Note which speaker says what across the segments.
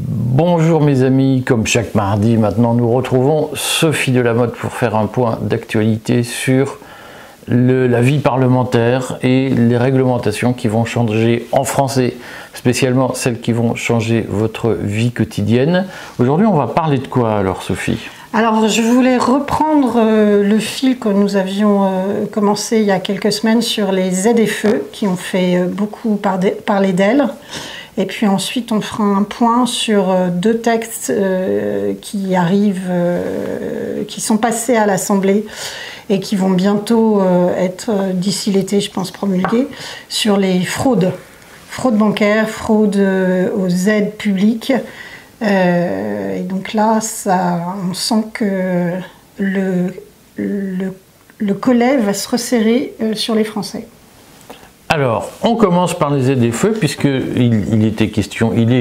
Speaker 1: Bonjour mes amis, comme chaque mardi maintenant nous retrouvons Sophie Delamotte pour faire un point d'actualité sur la vie parlementaire et les réglementations qui vont changer en France et spécialement celles qui vont changer votre vie quotidienne. Aujourd'hui on va parler de quoi alors Sophie ?
Speaker 2: Alors je voulais reprendre le fil que nous avions commencé il y a quelques semaines sur les ZFE qui ont fait beaucoup parler d'elles. Et puis ensuite, on fera un point sur deux textes qui arrivent, qui sont passés à l'Assemblée et qui vont bientôt être, d'ici l'été, je pense, promulgués, sur les fraudes. Fraude bancaire, fraude aux aides publiques. Et donc là, on sent que le collet va se resserrer sur les Français.
Speaker 1: Alors, on commence par les ZFE, puisqu'il est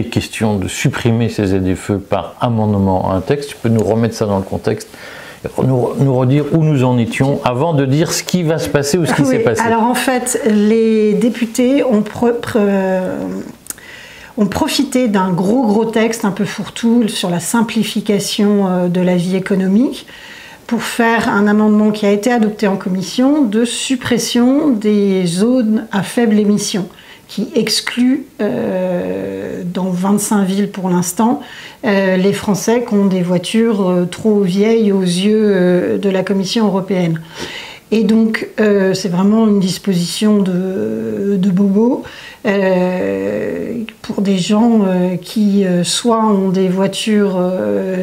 Speaker 1: question de supprimer ces ZFE par amendement à un texte. Tu peux nous remettre ça dans le contexte, nous redire où nous en étions avant de dire ce qui va se passer ou ce qui s'est passé.
Speaker 2: Alors en fait, les députés ont profité d'un gros texte un peu fourre-tout sur la simplification de la vie économique pour faire un amendement qui a été adopté en commission de suppression des zones à faible émission, qui exclut dans 25 villes pour l'instant les Français qui ont des voitures trop vieilles aux yeux de la Commission européenne. Et donc c'est vraiment une disposition de bobo pour des gens qui soit ont des voitures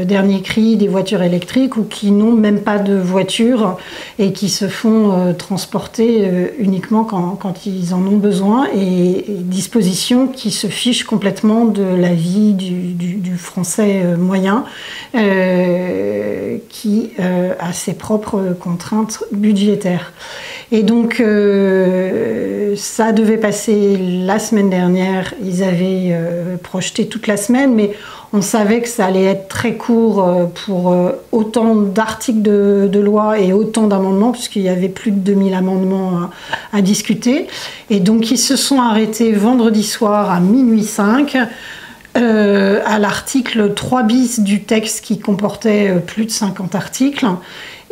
Speaker 2: dernier cri, des voitures électriques, ou qui n'ont même pas de voiture et qui se font transporter uniquement quand ils en ont besoin, et disposition qui se fiche complètement de la vie du Français moyen qui a ses propres contraintes budgétaires. Et donc ça devait passer la semaine dernière, ils avaient projeté toute la semaine, mais on savait que ça allait être très court pour autant d'articles de loi et autant d'amendements, puisqu'il y avait plus de 2000 amendements à discuter. Et donc ils se sont arrêtés vendredi soir à minuit 5 à l'article 3 bis du texte qui comportait plus de 50 articles.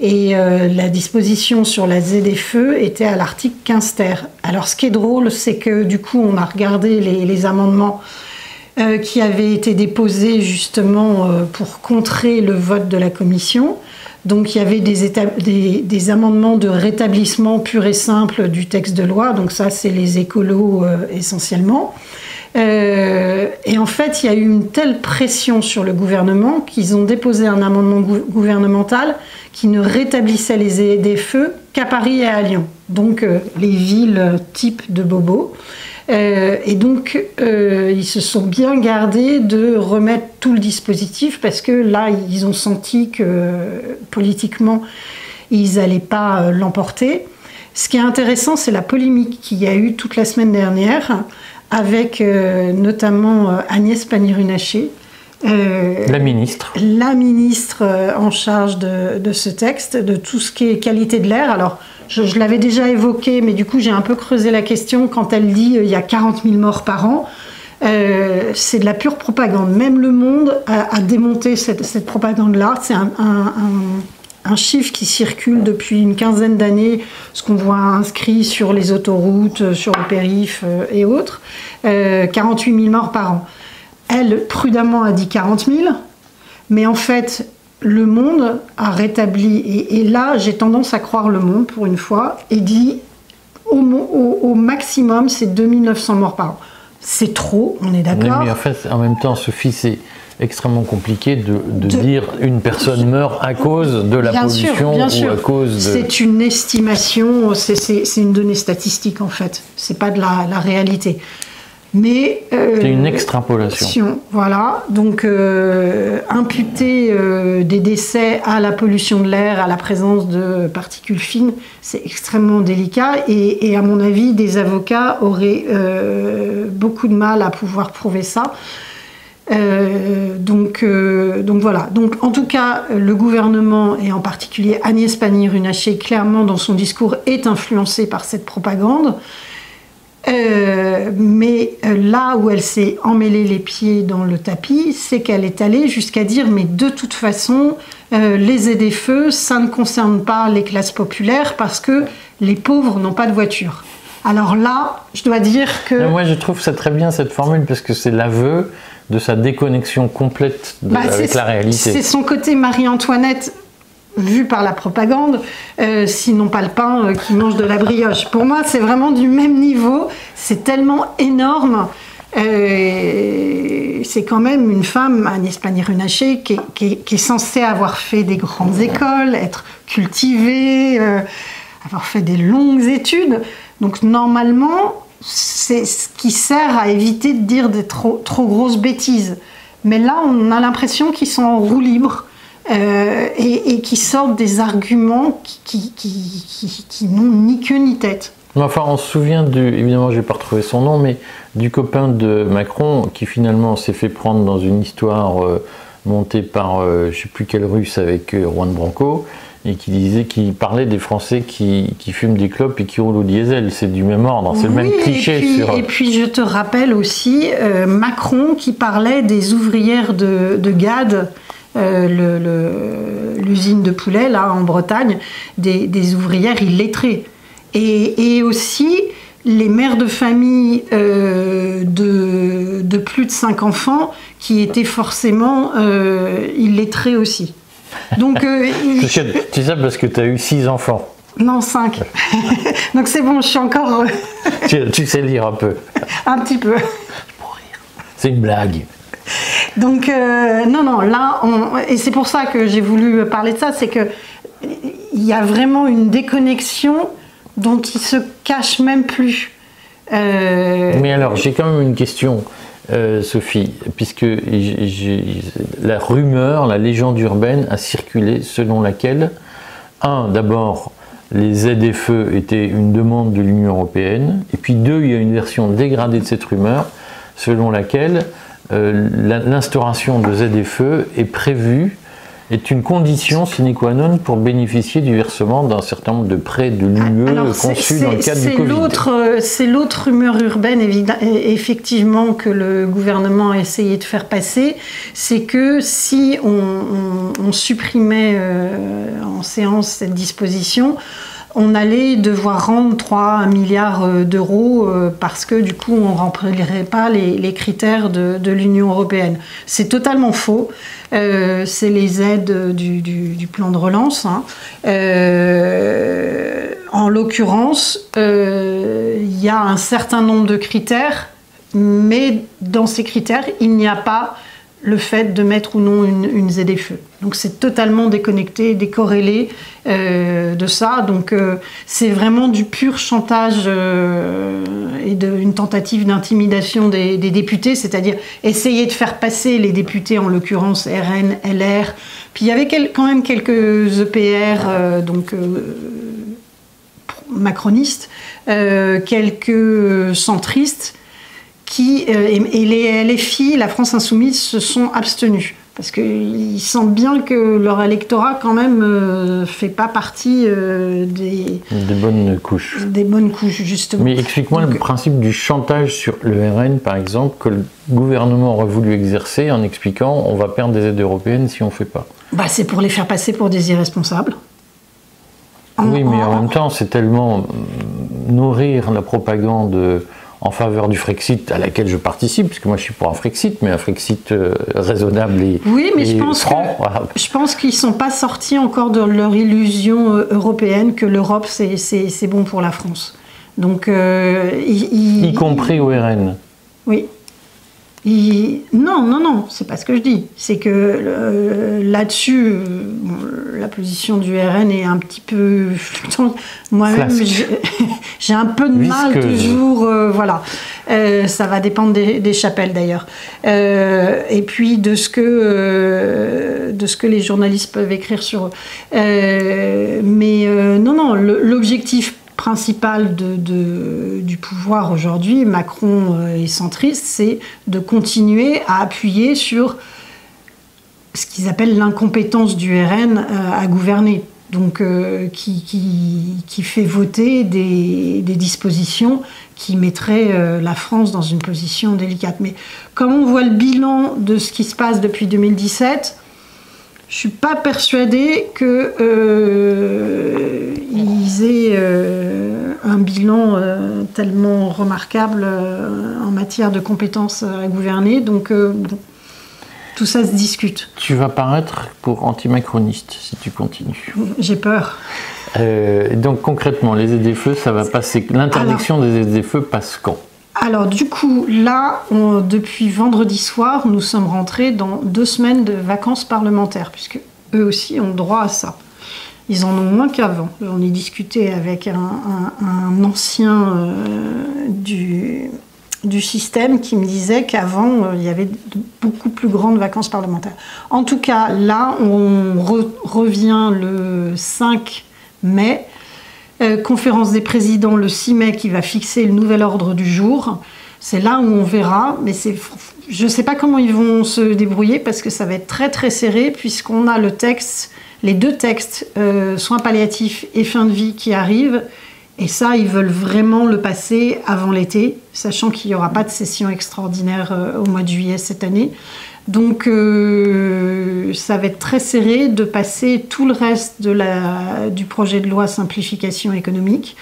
Speaker 2: Et la disposition sur la ZFE était à l'article 15 ter. Alors ce qui est drôle, c'est que du coup on a regardé les amendements qui avaient été déposés justement pour contrer le vote de la commission. Donc il y avait des amendements de rétablissement pur et simple du texte de loi, donc ça c'est les écolos essentiellement. Et en fait il y a eu une telle pression sur le gouvernement qu'ils ont déposé un amendement gouvernemental qui ne rétablissait les ZFE qu'à Paris et à Lyon, donc les villes type de Bobo. Et donc ils se sont bien gardés de remettre tout le dispositif, parce que là ils ont senti que politiquement ils n'allaient pas l'emporter. Ce qui est intéressant, c'est la polémique qu'il y a eu toute la semaine dernière avec notamment Agnès Pannier-Runacher, la ministre en charge de ce texte, de tout ce qui est qualité de l'air. Alors je l'avais déjà évoqué, mais du coup j'ai un peu creusé la question. Quand elle dit il y a 40 000 morts par an, c'est de la pure propagande. Même Le Monde a démonté cette propagande-là. C'est un chiffre qui circule depuis une quinzaine d'années, ce qu'on voit inscrit sur les autoroutes, sur le périph' et autres, 48 000 morts par an. Elle, prudemment, a dit 40 000, mais en fait, Le Monde a rétabli, et là, j'ai tendance à croire Le Monde, pour une fois, et dit au maximum, c'est 2 900 morts par an. C'est trop, on est d'accord.
Speaker 1: Mais en fait, en même temps, Sophie, c'est extrêmement compliqué de dire une personne meurt à cause de la pollution ou à cause de...
Speaker 2: C'est une estimation, c'est une donnée statistique en fait, c'est pas de la réalité. Mais
Speaker 1: c'est une extrapolation.
Speaker 2: Voilà, donc imputer des décès à la pollution de l'air, à la présence de particules fines, c'est extrêmement délicat, et à mon avis, des avocats auraient beaucoup de mal à pouvoir prouver ça. Donc voilà. Donc en tout cas, le gouvernement, et en particulier Agnès Pannier-Runacher, clairement dans son discours, est influencé par cette propagande. Mais là où elle s'est emmêlée les pieds dans le tapis, c'est qu'elle est allée jusqu'à dire mais de toute façon, les ZFE, ça ne concerne pas les classes populaires parce que les pauvres n'ont pas de voiture. Alors là, je dois dire que...
Speaker 1: Mais moi, je trouve ça très bien cette formule parce que c'est l'aveu de sa déconnexion complète avec la réalité.
Speaker 2: C'est son côté Marie-Antoinette vu par la propagande, sinon pas le pain qui mange de la brioche. Pour moi, c'est vraiment du même niveau. C'est tellement énorme. C'est quand même une femme, Agnès Pannier-Runacher, qui est censée avoir fait des grandes écoles, être cultivée, avoir fait des longues études. Donc normalement, c'est ce qui sert à éviter de dire des trop grosses bêtises. Mais là, on a l'impression qu'ils sont en roue libre. Et qui sortent des arguments qui n'ont ni queue ni tête.
Speaker 1: Enfin, on se souvient évidemment, je n'ai pas retrouvé son nom, mais du copain de Macron qui finalement s'est fait prendre dans une histoire montée par je ne sais plus quelle Russe avec Juan Branco, et qui parlait des Français qui fument des clopes et qui roulent au diesel. C'est du même ordre, c'est le même cliché.
Speaker 2: Et puis je te rappelle aussi Macron qui parlait des ouvrières de Gade, l'usine de poulet là en Bretagne, des ouvrières illettrées, et aussi les mères de famille de plus de 5 enfants qui étaient forcément illettrées aussi. Donc
Speaker 1: tu sais parce que tu as eu 6 enfants.
Speaker 2: Non, 5. Donc c'est bon, je suis encore...
Speaker 1: tu sais lire un peu.
Speaker 2: Un petit peu.
Speaker 1: C'est une blague.
Speaker 2: Donc, non, là, et c'est pour ça que j'ai voulu parler de ça, c'est qu'il y a vraiment une déconnexion dont il se cache même plus.
Speaker 1: Mais alors, j'ai quand même une question, Sophie, puisque la rumeur, la légende urbaine a circulé selon laquelle, d'abord, les ZFE étaient une demande de l'Union européenne, et puis 2, il y a une version dégradée de cette rumeur, selon laquelle l'instauration de ZFE est une condition sine qua non pour bénéficier du versement d'un certain nombre de prêts de l'UE conçus dans le cadre du Covid.
Speaker 2: C'est l'autre rumeur urbaine, effectivement, que le gouvernement a essayé de faire passer, c'est que si on supprimait en séance cette disposition, on allait devoir rendre 3 milliards d'euros parce que du coup on ne remplirait pas les critères de l'Union européenne. C'est totalement faux. C'est les aides du plan de relance. En l'occurrence, il y a un certain nombre de critères, mais dans ces critères, il n'y a pas le fait de mettre ou non une ZFE. Donc c'est totalement déconnecté, décorrélé de ça. Donc c'est vraiment du pur chantage et une tentative d'intimidation des députés, c'est-à-dire essayer de faire passer les députés, en l'occurrence RN, LR. Puis il y avait quand même quelques EPR, macronistes, quelques centristes, et les LFI, la France Insoumise, se sont abstenus. Parce qu'ils sentent bien que leur électorat, quand même, fait pas partie des
Speaker 1: bonnes couches.
Speaker 2: Des bonnes couches, justement.
Speaker 1: Mais explique-moi le principe du chantage sur le RN, par exemple, que le gouvernement aurait voulu exercer en expliquant on va perdre des aides européennes si on ne fait pas.
Speaker 2: C'est pour les faire passer pour des irresponsables.
Speaker 1: Oui, mais en même temps, c'est tellement nourrir la propagande en faveur du Frexit, à laquelle je participe, puisque moi je suis pour un Frexit, mais un Frexit raisonnable et
Speaker 2: oui, mais
Speaker 1: franc.
Speaker 2: Je pense qu'ils ne sont pas sortis encore de leur illusion européenne que l'Europe c'est bon pour la France. Donc,
Speaker 1: y compris au RN.
Speaker 2: Oui. Non, c'est pas ce que je dis. C'est que là-dessus, la position du RN est un petit peu flottante. Moi-même, j'ai un peu de mal toujours. Voilà. Ça va dépendre des chapelles d'ailleurs. Et puis de ce que les journalistes peuvent écrire sur eux. Mais non, l'objectif principal du pouvoir aujourd'hui, Macron est centriste, c'est de continuer à appuyer sur ce qu'ils appellent l'incompétence du RN à gouverner. Donc qui fait voter des dispositions qui mettraient la France dans une position délicate. Mais comme on voit le bilan de ce qui se passe depuis 2017, je ne suis pas persuadée qu'ils aient un bilan tellement remarquable en matière de compétences à gouverner. Donc bon, tout ça se discute.
Speaker 1: Tu vas paraître pour anti-macroniste si tu continues.
Speaker 2: J'ai peur.
Speaker 1: Donc concrètement, les ZFE, ça va passer. L'interdiction des ZFE passe quand?
Speaker 2: Alors du coup, là, depuis vendredi soir, nous sommes rentrés dans 2 semaines de vacances parlementaires, puisque eux aussi ont droit à ça. Ils en ont moins qu'avant. On y discutait avec un ancien du système qui me disait qu'avant, il y avait de beaucoup plus grandes vacances parlementaires. En tout cas, là, on revient le 5 mai. Conférence des présidents le 6 mai qui va fixer le nouvel ordre du jour. C'est là où on verra, mais je ne sais pas comment ils vont se débrouiller parce que ça va être très très serré puisqu'on a les 2 textes, soins palliatifs et fin de vie qui arrivent. Et ça, ils veulent vraiment le passer avant l'été, sachant qu'il n'y aura pas de session extraordinaire au mois de juillet cette année. Donc ça va être très serré de passer tout le reste du projet de loi simplification économique,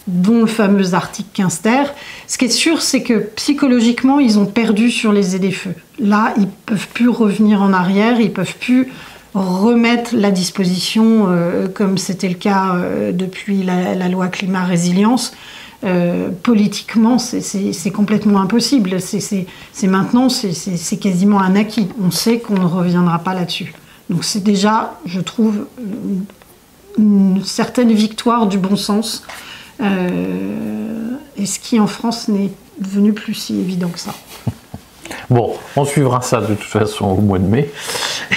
Speaker 2: dont le fameux article 15 ter. Ce qui est sûr, c'est que psychologiquement, ils ont perdu sur les ZFE. Là, ils ne peuvent plus revenir en arrière, ils ne peuvent plus remettre la disposition comme c'était le cas depuis la loi climat résilience. Politiquement, c'est complètement impossible. Maintenant, c'est quasiment un acquis. On sait qu'on ne reviendra pas là-dessus. Donc c'est déjà, je trouve, une certaine victoire du bon sens. Et ce qui, en France, n'est devenu plus si évident que ça.
Speaker 1: Bon, on suivra ça de toute façon au mois de mai.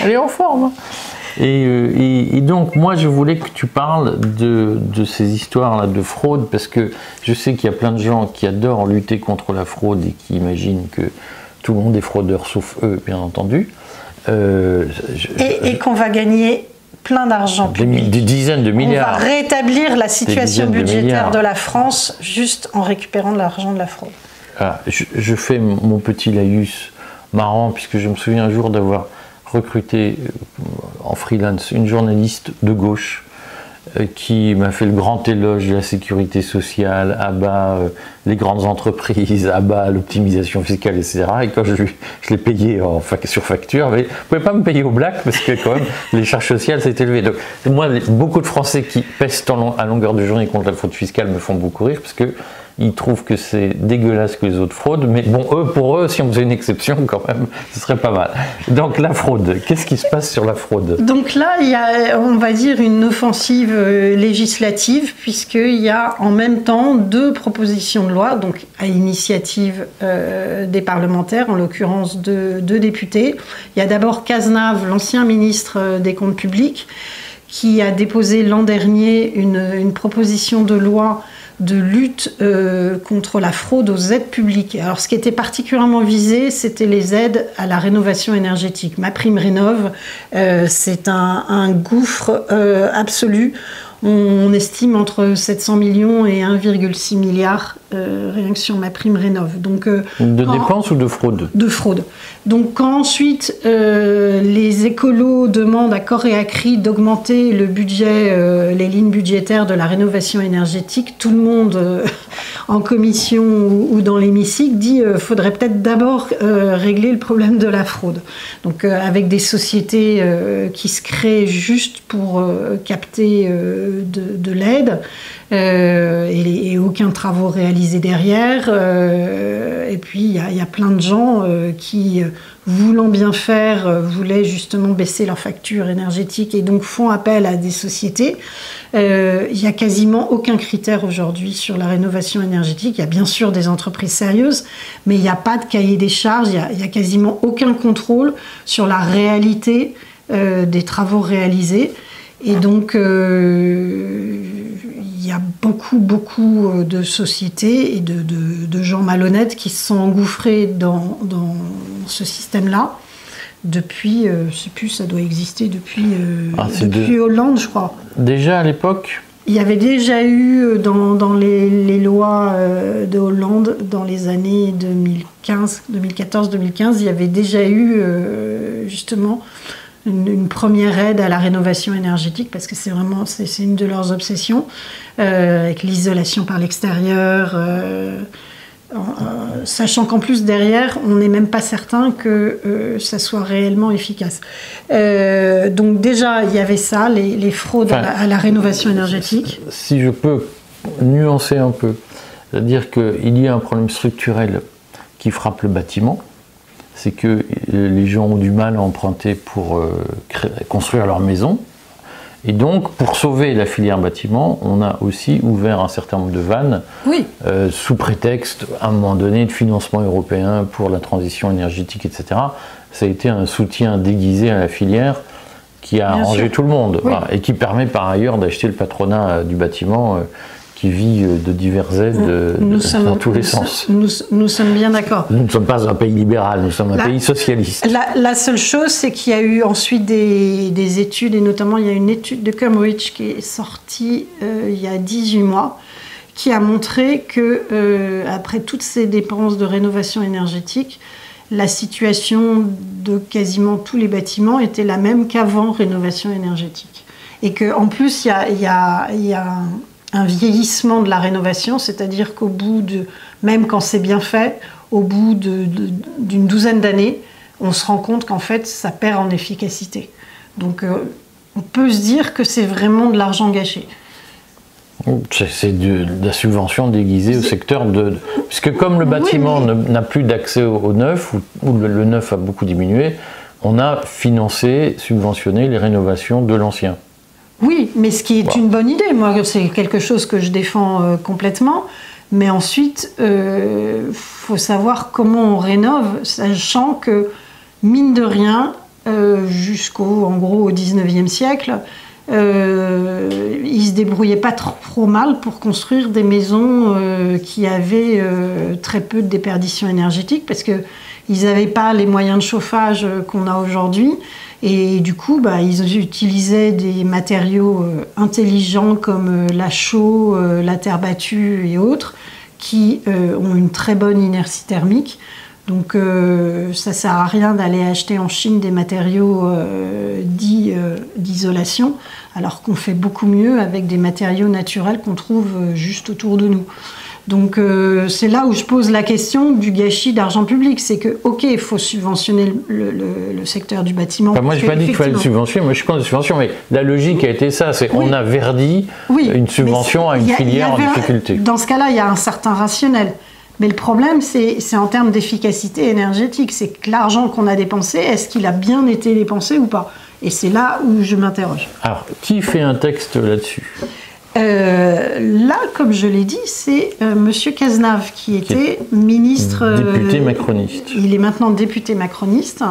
Speaker 1: Elle est en forme. Et donc, moi, je voulais que tu parles de ces histoires-là de fraude, parce que je sais qu'il y a plein de gens qui adorent lutter contre la fraude et qui imaginent que tout le monde est fraudeur, sauf eux, bien entendu.
Speaker 2: Et qu'on va gagner plein d'argent public.
Speaker 1: Des dizaines de milliards.
Speaker 2: On va rétablir la situation budgétaire de la France juste en récupérant de l'argent de la fraude.
Speaker 1: Ah, je fais mon petit laïus marrant, puisque je me souviens un jour d'avoir recruté en freelance une journaliste de gauche qui m'a fait le grand éloge de la sécurité sociale, à bas les grandes entreprises, à bas l'optimisation fiscale, etc. Et quand je l'ai payé sur facture, mais vous ne pouvez pas me payer au black parce que quand même les charges sociales s'est élevées. Donc moi, beaucoup de Français qui pestent à longueur de journée contre la fraude fiscale me font beaucoup rire parce que ils trouvent que c'est dégueulasse que les autres fraudent, mais bon, pour eux, si on faisait une exception, quand même, ce serait pas mal. Donc la fraude, qu'est-ce qui se passe sur la fraude? Donc là, il y a, on va dire, une offensive législative, puisqu'il y a en même temps 2 propositions de loi, donc à initiative des parlementaires, en l'occurrence 2 députés. Il y a d'abord Cazenave, l'ancien ministre des Comptes publics, qui a déposé l'an dernier une proposition de loi de lutte contre la fraude aux aides publiques. Alors ce qui était particulièrement visé, c'était les aides à la rénovation énergétique. MaPrimeRénov', c'est un gouffre absolu. On estime entre 700 millions et 1,6 milliard rien que sur MaPrimeRénov'. Donc, de dépenses ou de fraude? De fraude. Donc quand ensuite les écolos demandent à corps et à cri d'augmenter le budget, les lignes budgétaires de la rénovation énergétique, tout le monde en commission ou dans l'hémicycle dit faudrait peut-être d'abord régler le problème de la fraude. Donc avec des sociétés qui se créent juste pour capter de l'aide et aucun travaux réalisés derrière. Et puis il y a plein de gens qui, voulant bien faire, voulaient justement baisser leur facture énergétique et donc font appel à des sociétés. Il n'y a quasiment aucun critère aujourd'hui sur la rénovation énergétique. Il y a bien sûr des entreprises sérieuses, mais il n'y a pas de cahier des charges, il n'y a quasiment aucun contrôle sur la réalité des travaux réalisés. Et donc, il
Speaker 2: y a beaucoup de sociétés et de gens malhonnêtes qui se sont engouffrés dans ce système-là. Depuis, je ne sais plus, ça doit exister depuis Hollande, je crois.
Speaker 1: Déjà à l'époque?
Speaker 2: Il y avait déjà eu dans les lois de Hollande, dans les années 2014-2015, il y avait déjà eu justement une première aide à la rénovation énergétique, parce que c'est une de leurs obsessions, avec l'isolation par l'extérieur. Sachant qu'en plus derrière, on n'est même pas certain que ça soit réellement efficace. Donc déjà, il y avait ça, les fraudes à la rénovation énergétique.
Speaker 1: Si je peux nuancer un peu, c'est-à-dire qu'il y a un problème structurel qui frappe le bâtiment, c'est que les gens ont du mal à emprunter pour construire leur maison. Et donc, pour sauver la filière bâtiment, on a aussi ouvert un certain nombre de vannes, sous prétexte, à un moment donné, de financement européen pour la transition énergétique, etc. Ça a été un soutien déguisé à la filière qui a arrangé tout le monde, voilà, et qui permet par ailleurs d'acheter le patronat du bâtiment qui vit de diverses aides dans tous les sens.
Speaker 2: Nous sommes bien d'accord.
Speaker 1: Nous ne sommes pas un pays libéral, nous sommes un pays socialiste.
Speaker 2: La seule chose, c'est qu'il y a eu ensuite des études, et notamment il y a une étude de Cambridge qui est sortie il y a 18 mois, qui a montré que après toutes ces dépenses de rénovation énergétique, la situation de quasiment tous les bâtiments était la même qu'avant rénovation énergétique. Et qu'en plus, il y a un vieillissement de la rénovation, c'est-à-dire qu'au bout même quand c'est bien fait, au bout d'une douzaine d'années, on se rend compte qu'en fait, ça perd en efficacité. Donc, on peut se dire que c'est vraiment de l'argent gâché.
Speaker 1: C'est de la subvention déguisée au secteur puisque comme le bâtiment n'a plus d'accès au neuf, ou le neuf a beaucoup diminué, on a financé, subventionné les rénovations de l'ancien.
Speaker 2: Oui, mais ce qui est une bonne idée. Moi, c'est quelque chose que je défends complètement. Mais ensuite, faut savoir comment on rénove, sachant que, mine de rien, en gros, au 19e siècle, ils se débrouillaient pas trop mal pour construire des maisons qui avaient très peu de déperdition énergétique, parce qu'ils n'avaient pas les moyens de chauffage qu'on a aujourd'hui. Et du coup, ils utilisaient des matériaux intelligents comme la chaux, la terre battue et autres, qui ont une très bonne inertie thermique. Donc ça ne sert à rien d'aller acheter en Chine des matériaux dits d'isolation, alors qu'on fait beaucoup mieux avec des matériaux naturels qu'on trouve juste autour de nous. Donc c'est là où je pose la question du gâchis d'argent public. C'est que, ok, il faut subventionner le secteur du bâtiment.
Speaker 1: Moi, je n'ai pas dit qu'il fallait le subventionner, moi je suis contre la subvention, mais la logique a été ça, c'est on a verdi une subvention à une filière en difficulté.
Speaker 2: Dans ce cas-là, il y a un certain rationnel. Mais le problème, c'est en termes d'efficacité énergétique. C'est que l'argent qu'on a dépensé, est-ce qu'il a bien été dépensé ou pas? Et c'est là où je m'interroge.
Speaker 1: Alors, qui fait un texte là-dessus?
Speaker 2: Là, comme je l'ai dit, c'est Monsieur Cazenave qui était ministre...
Speaker 1: Député macroniste.
Speaker 2: Il est maintenant député macroniste.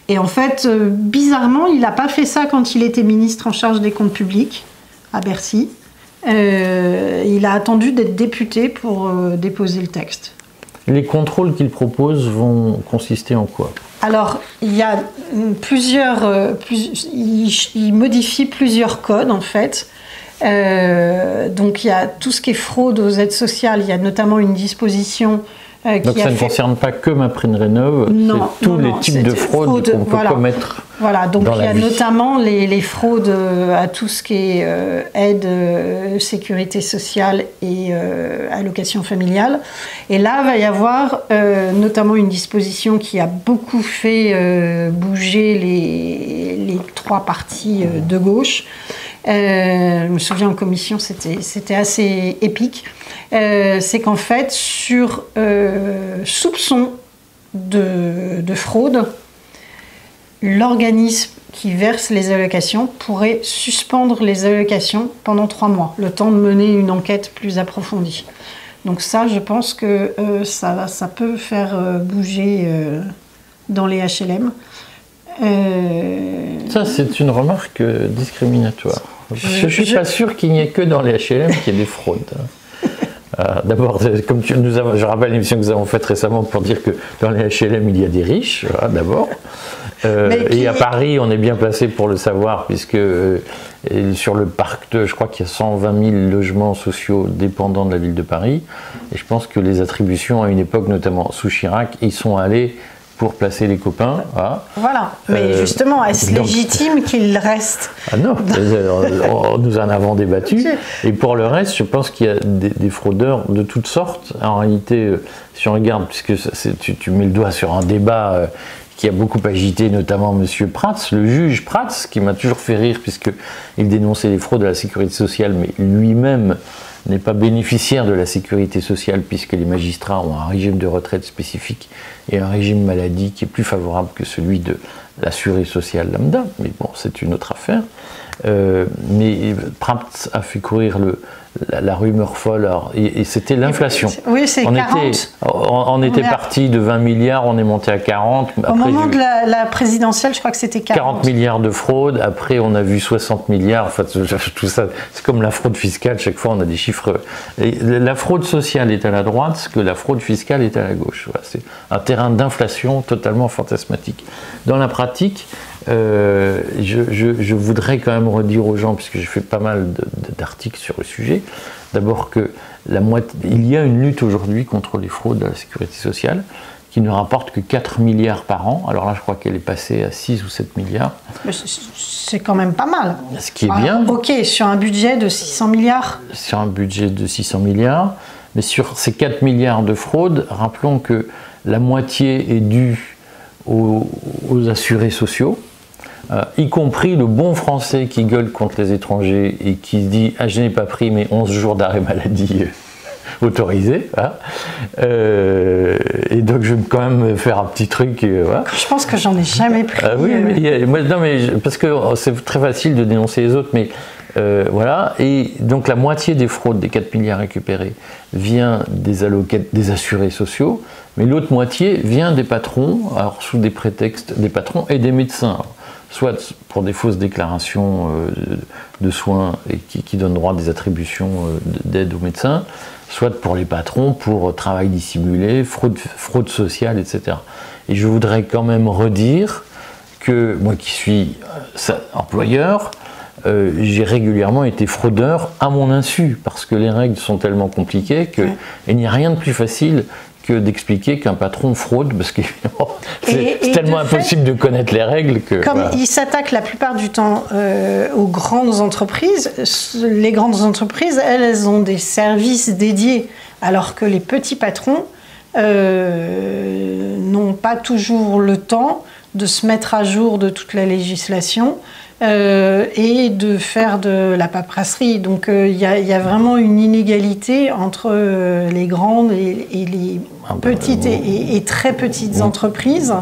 Speaker 2: Et en fait, bizarrement, il n'a pas fait ça quand il était ministre en charge des comptes publics à Bercy. Il a attendu d'être député pour déposer le texte.
Speaker 1: Les contrôles qu'il propose vont consister en quoi?
Speaker 2: Alors, il y a il modifie plusieurs codes, en fait. Donc il y a tout ce qui est fraude aux aides sociales, il y a notamment une disposition
Speaker 1: donc ça ne concerne pas que MaPrimeRénov', c'est tous les types de fraudes qu'on peut commettre.
Speaker 2: Voilà, donc il y a notamment les fraudes à tout ce qui est aide, sécurité sociale et allocation familiale. Et là, il va y avoir notamment une disposition qui a beaucoup fait bouger les trois partis de gauche. Je me souviens en commission, c'était assez épique. C'est qu'en fait, sur soupçon de fraude, l'organisme qui verse les allocations pourrait suspendre les allocations pendant 3 mois, le temps de mener une enquête plus approfondie. Donc ça, je pense que ça peut faire bouger dans les HLM.
Speaker 1: Ça, c'est une remarque discriminatoire. Je ne suis pas sûr qu'il n'y ait que dans les HLM qu'il y ait des fraudes. D'abord, comme je rappelle l'émission que nous avons faite récemment pour dire que dans les HLM, il y a des riches, voilà, d'abord. Et à Paris, on est bien placé pour le savoir, puisque sur le parc, je crois qu'il y a 120 000 logements sociaux dépendants de la ville de Paris. Et je pense que les attributions, à une époque, notamment sous Chirac, ils sont allés pour placer les copains.
Speaker 2: Voilà. Mais justement, est-ce légitime qu'il reste?
Speaker 1: Ah non, nous en avons débattu. Et pour le reste, je pense qu'il y a des fraudeurs de toutes sortes. En réalité, si on regarde, puisque tu mets le doigt sur un débat qui a beaucoup agité, notamment M. Prats, le juge Prats, qui m'a toujours fait rire, puisqu'il dénonçait les fraudes à la sécurité sociale, mais lui-même n'est pas bénéficiaire de la sécurité sociale, puisque les magistrats ont un régime de retraite spécifique et un régime maladie qui est plus favorable que celui de l'assuré social lambda. Mais bon, c'est une autre affaire. Mais Prats a fait courir la rumeur folle, et c'était l'inflation.
Speaker 2: Oui, c'est 40.
Speaker 1: On était parti de 20 milliards, on est monté à 40.
Speaker 2: Au moment de la présidentielle, je crois que c'était
Speaker 1: 40 milliards de fraude, après on a vu 60 milliards, enfin, tout ça, c'est comme la fraude fiscale, chaque fois on a des chiffres. Et la fraude sociale est à la droite, ce que la fraude fiscale est à la gauche. Voilà, c'est un terrain d'inflation totalement fantasmatique. Dans la pratique, je voudrais quand même redire aux gens, puisque j'ai fait pas mal d'articles sur le sujet, d'abord que il y a une lutte aujourd'hui contre les fraudes à la sécurité sociale qui ne rapporte que 4 milliards par an. Alors là, je crois qu'elle est passée à 6 ou 7 milliards.
Speaker 2: C'est quand même pas mal.
Speaker 1: Ce qui est bien.
Speaker 2: Ok, sur un budget de 600 milliards.
Speaker 1: Sur un budget de 600 milliards. Mais sur ces 4 milliards de fraude, rappelons que la moitié est due aux assurés sociaux, y compris le bon français qui gueule contre les étrangers et qui dit « Ah, je n'ai pas pris mes 11 jours d'arrêt maladie autorisés. Hein. » Et donc je vais quand même faire un petit truc. Voilà.
Speaker 2: Je pense que j'en ai jamais pris.
Speaker 1: Oui, parce que c'est très facile de dénoncer les autres, mais voilà. Et donc la moitié des fraudes, des 4 milliards récupérés, vient des assurés sociaux, mais l'autre moitié vient des patrons, alors sous des prétextes des patrons et des médecins. Alors, soit pour des fausses déclarations de soins et qui donnent droit à des attributions d'aide aux médecins, soit pour les patrons pour travail dissimulé, fraude sociale, etc. Et je voudrais quand même redire que moi qui suis employeur, j'ai régulièrement été fraudeur à mon insu, parce que les règles sont tellement compliquées qu'il n'y a rien de plus facile que d'expliquer qu'un patron fraude, parce que c'est tellement impossible de connaître les règles que...
Speaker 2: Comme il s'attaque la plupart du temps aux grandes entreprises, les grandes entreprises, elles ont des services dédiés, alors que les petits patrons n'ont pas toujours le temps de se mettre à jour de toute la législation et de faire de la paperasserie. Donc il y a vraiment une inégalité entre les grandes et les petites et très petites entreprises.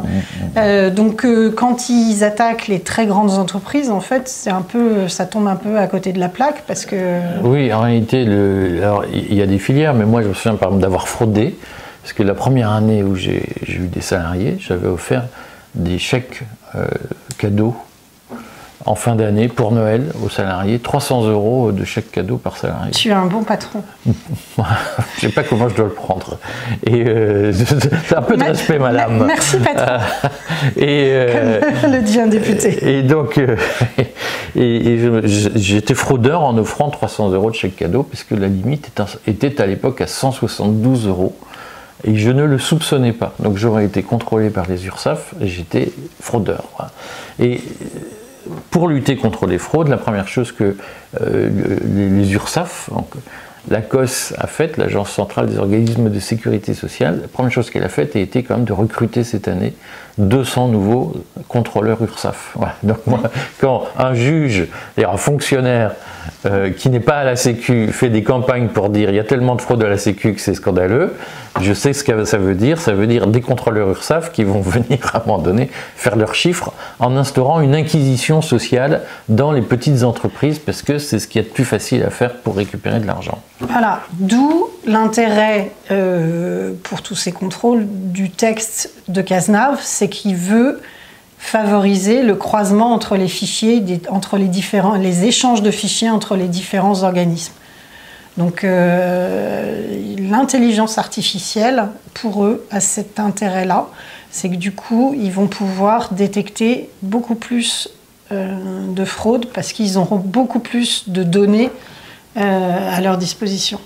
Speaker 2: Donc quand ils attaquent les très grandes entreprises, en fait, ça tombe un peu à côté de la plaque parce que...
Speaker 1: Oui, en réalité, alors, il y a des filières, mais moi je me souviens par exemple d'avoir fraudé, parce que la première année où j'ai eu des salariés, j'avais offert des chèques cadeaux en fin d'année pour Noël aux salariés, 300 € de chèque cadeau par salarié.
Speaker 2: Tu es un bon patron.
Speaker 1: Je ne sais pas comment je dois le prendre. Et c'est un peu de respect, madame.
Speaker 2: Merci, patron. Comme le dit un député.
Speaker 1: Et donc, j'étais fraudeur en offrant 300 € de chèque cadeau, puisque la limite était à l'époque à 172 €. Et je ne le soupçonnais pas. Donc j'aurais été contrôlé par les URSSAF et j'étais fraudeur. Voilà. Et pour lutter contre les fraudes, la première chose que les URSSAF, donc l'ACOS a faite, l'Agence centrale des organismes de sécurité sociale, la première chose qu'elle a faite a été quand même de recruter cette année 200 nouveaux contrôleurs URSSAF. Voilà. Donc moi, quand un juge, d'ailleurs un fonctionnaire qui n'est pas à la Sécu fait des campagnes pour dire il y a tellement de fraude à la Sécu que c'est scandaleux, je sais ce que ça veut dire des contrôleurs URSSAF qui vont venir à un moment donné faire leurs chiffres en instaurant une inquisition sociale dans les petites entreprises parce que c'est ce qu'il y a de plus facile à faire pour récupérer de l'argent.
Speaker 2: Voilà, d'où l'intérêt pour tous ces contrôles du texte de Cazenave, c'est qu'il veut favoriser le croisement entre les fichiers, entre les échanges de fichiers entre les différents organismes. Donc l'intelligence artificielle, pour eux, a cet intérêt-là, c'est que du coup, ils vont pouvoir détecter beaucoup plus de fraude parce qu'ils auront beaucoup plus de données à leur disposition.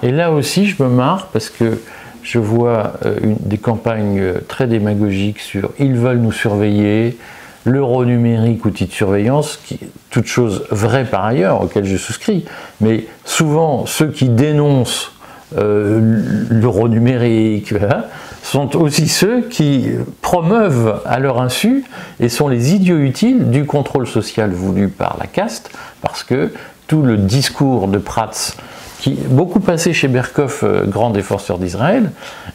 Speaker 1: Et là aussi, je me marre parce que je vois des campagnes très démagogiques sur « ils veulent nous surveiller », l'euro numérique, outil de surveillance, toute chose vraie par ailleurs, auquel je souscris. Mais souvent, ceux qui dénoncent l'euro numérique sont aussi ceux qui promeuvent à leur insu et sont les idiots utiles du contrôle social voulu par la caste, parce que tout le discours de Prats, qui est beaucoup passé chez Berkoff, grand défenseur d'Israël.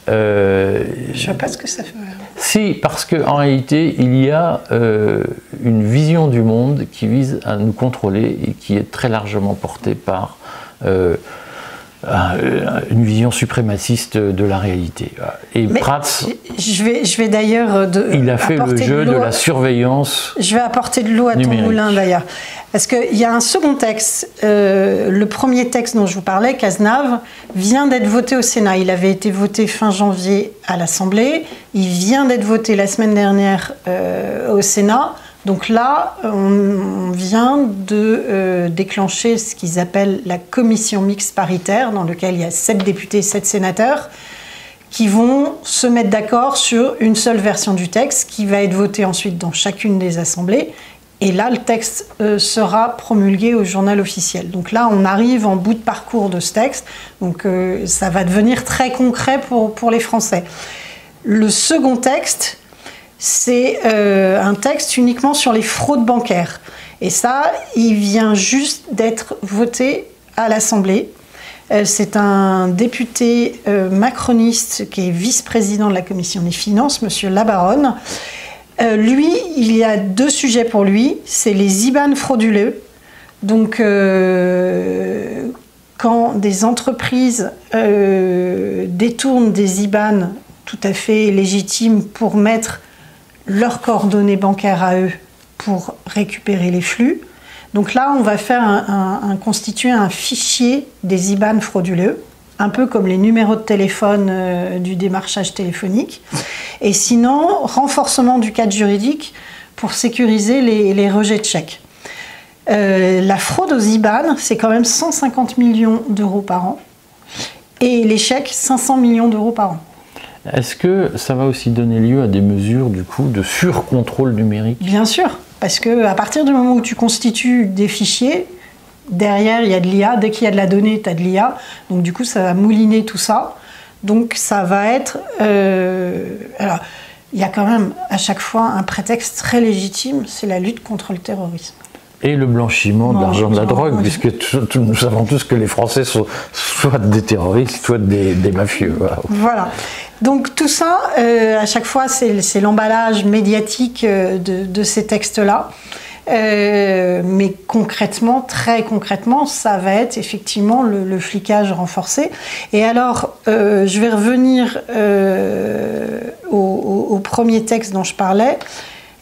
Speaker 2: Je ne sais pas ce que ça fait.
Speaker 1: Si, parce qu'en réalité, il y a une vision du monde qui vise à nous contrôler et qui est très largement portée par une vision suprémaciste de la réalité. Et Prats,
Speaker 2: je vais d'ailleurs
Speaker 1: il a fait le jeu de la surveillance.
Speaker 2: Je vais apporter de l'eau à
Speaker 1: numérique.
Speaker 2: ton moulin d'ailleurs. Parce qu'il y a un second texte, le premier texte dont je vous parlais, Cazenave, vient d'être voté au Sénat. Il avait été voté fin janvier à l'Assemblée, il vient d'être voté la semaine dernière au Sénat. Donc là, on vient de déclencher ce qu'ils appellent la commission mixte paritaire, dans laquelle il y a 7 députés, 7 sénateurs, qui vont se mettre d'accord sur une seule version du texte, qui va être votée ensuite dans chacune des assemblées. Et là, le texte sera promulgué au journal officiel. Donc là, on arrive en bout de parcours de ce texte. Donc ça va devenir très concret pour les Français. Le second texte, c'est un texte uniquement sur les fraudes bancaires. Et ça, il vient juste d'être voté à l'Assemblée. C'est un député macroniste qui est vice-président de la Commission des finances, M. Labaronne. Lui, il y a 2 sujets pour lui. C'est les IBAN frauduleux. Donc, quand des entreprises détournent des IBAN tout à fait légitimes pour mettre leurs coordonnées bancaires à eux pour récupérer les flux. Donc là, on va faire constituer un fichier des IBAN frauduleux, un peu comme les numéros de téléphone du démarchage téléphonique. Et sinon, renforcement du cadre juridique pour sécuriser les rejets de chèques. La fraude aux IBAN, c'est quand même 150 millions d'euros par an. Et les chèques, 500 millions d'euros par an.
Speaker 1: Est-ce que ça va aussi donner lieu à des mesures du coup de surcontrôle numérique?
Speaker 2: Bien sûr, parce qu'à partir du moment où tu constitues des fichiers, derrière il y a de l'IA, dès qu'il y a de la donnée, tu as de l'IA, donc du coup ça va mouliner tout ça. Donc ça va être... alors, il y a quand même à chaque fois un prétexte très légitime, c'est la lutte contre le terrorisme.
Speaker 1: Et le blanchiment de l'argent de la drogue, puisque nous savons tous que les Français sont soit des terroristes, soit des mafieux.
Speaker 2: Voilà. Donc tout ça, à chaque fois, c'est l'emballage médiatique de ces textes-là. Mais concrètement, très concrètement, ça va être effectivement le flicage renforcé. Et alors, je vais revenir au premier texte dont je parlais,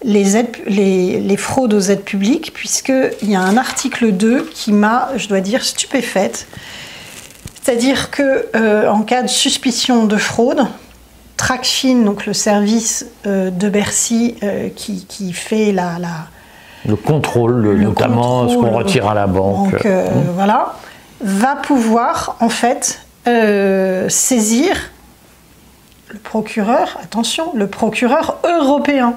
Speaker 2: les fraudes aux aides publiques, puisqu'il y a un article 2 qui m'a, je dois dire, stupéfaite. C'est-à-dire qu'en cas de suspicion de fraude, Tracfin, donc le service de Bercy qui fait
Speaker 1: le contrôle, notamment ce qu'on retire à la banque.
Speaker 2: Donc, voilà, va pouvoir en fait saisir le procureur, attention, le procureur européen.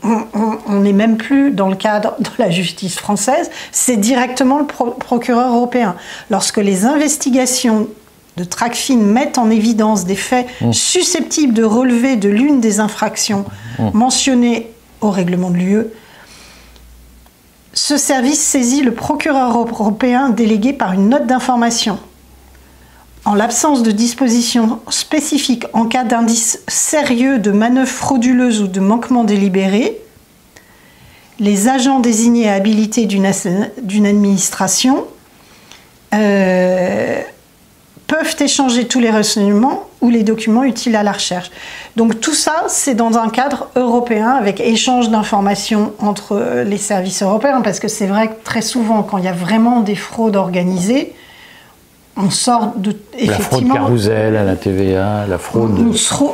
Speaker 2: On n'est même plus dans le cadre de la justice française, c'est directement le procureur européen. Lorsque les investigations de Tracfin mettent en évidence des faits susceptibles de relever de l'une des infractions mentionnées au règlement de l'UE, ce service saisit le procureur européen délégué par une note d'information. En l'absence de dispositions spécifiques en cas d'indice sérieux de manœuvre frauduleuse ou de manquement délibéré, les agents désignés et habilités d'une administration peuvent échanger tous les renseignements ou les documents utiles à la recherche. Donc tout ça, c'est dans un cadre européen avec échange d'informations entre les services européens, parce que c'est vrai que très souvent, quand il y a vraiment des fraudes organisées, on sort de...
Speaker 1: La fraude carrousel à la TVA, la fraude...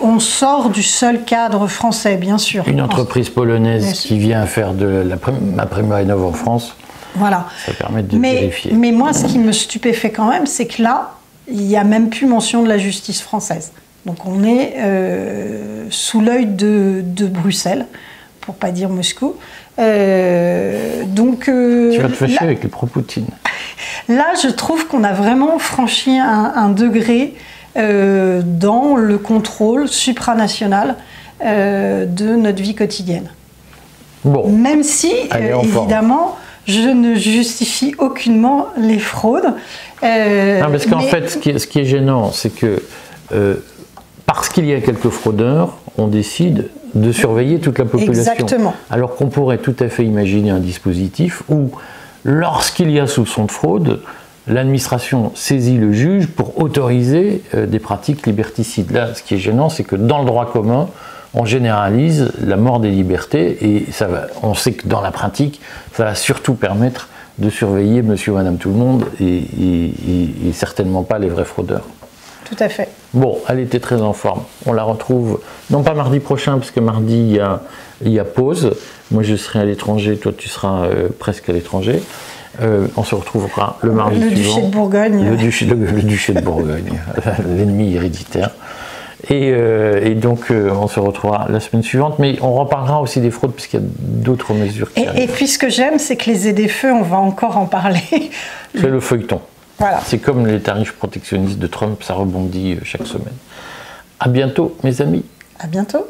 Speaker 2: On sort du seul cadre français, bien sûr.
Speaker 1: Une entreprise polonaise qui vient faire de ma primo-rénov en France,
Speaker 2: voilà.
Speaker 1: Ça permet de vérifier.
Speaker 2: Mais moi, ce qui me stupéfait quand même, c'est que là, il n'y a même plus mention de la justice française. Donc on est sous l'œil de Bruxelles, pour pas dire Moscou. Tu
Speaker 1: vas te fâcher avec les pro-Poutine.
Speaker 2: Là, je trouve qu'on a vraiment franchi un degré dans le contrôle supranational de notre vie quotidienne.
Speaker 1: Bon.
Speaker 2: Même si, évidemment, je ne justifie aucunement les fraudes.
Speaker 1: Non, parce qu'en fait, ce qui est gênant, c'est que parce qu'il y a quelques fraudeurs, on décide de surveiller toute la population.
Speaker 2: Exactement.
Speaker 1: Alors qu'on pourrait tout à fait imaginer un dispositif où, lorsqu'il y a soupçon de fraude, l'administration saisit le juge pour autoriser des pratiques liberticides. Là, ce qui est gênant, c'est que dans le droit commun, on généralise la mort des libertés et on sait que dans la pratique, ça va surtout permettre de surveiller monsieur ou madame tout le monde et certainement pas les vrais fraudeurs.
Speaker 2: Tout à fait.
Speaker 1: Bon, elle était très en forme. On la retrouve, non pas mardi prochain, parce que mardi, il y a pause. Moi, je serai à l'étranger, toi, tu seras presque à l'étranger. On se retrouvera le mardi suivant.
Speaker 2: Le duché de Bourgogne.
Speaker 1: Le duché de Bourgogne, l'ennemi héréditaire. Et donc, on se retrouvera la semaine suivante, mais on reparlera aussi des fraudes, puisqu'il y a d'autres mesures qui arrivent.
Speaker 2: Et puis, ce que j'aime, c'est que les ZFE, on va encore en parler.
Speaker 1: C'est le feuilleton.
Speaker 2: Voilà.
Speaker 1: C'est comme les tarifs protectionnistes de Trump, ça rebondit chaque semaine. À bientôt, mes amis.
Speaker 2: À bientôt.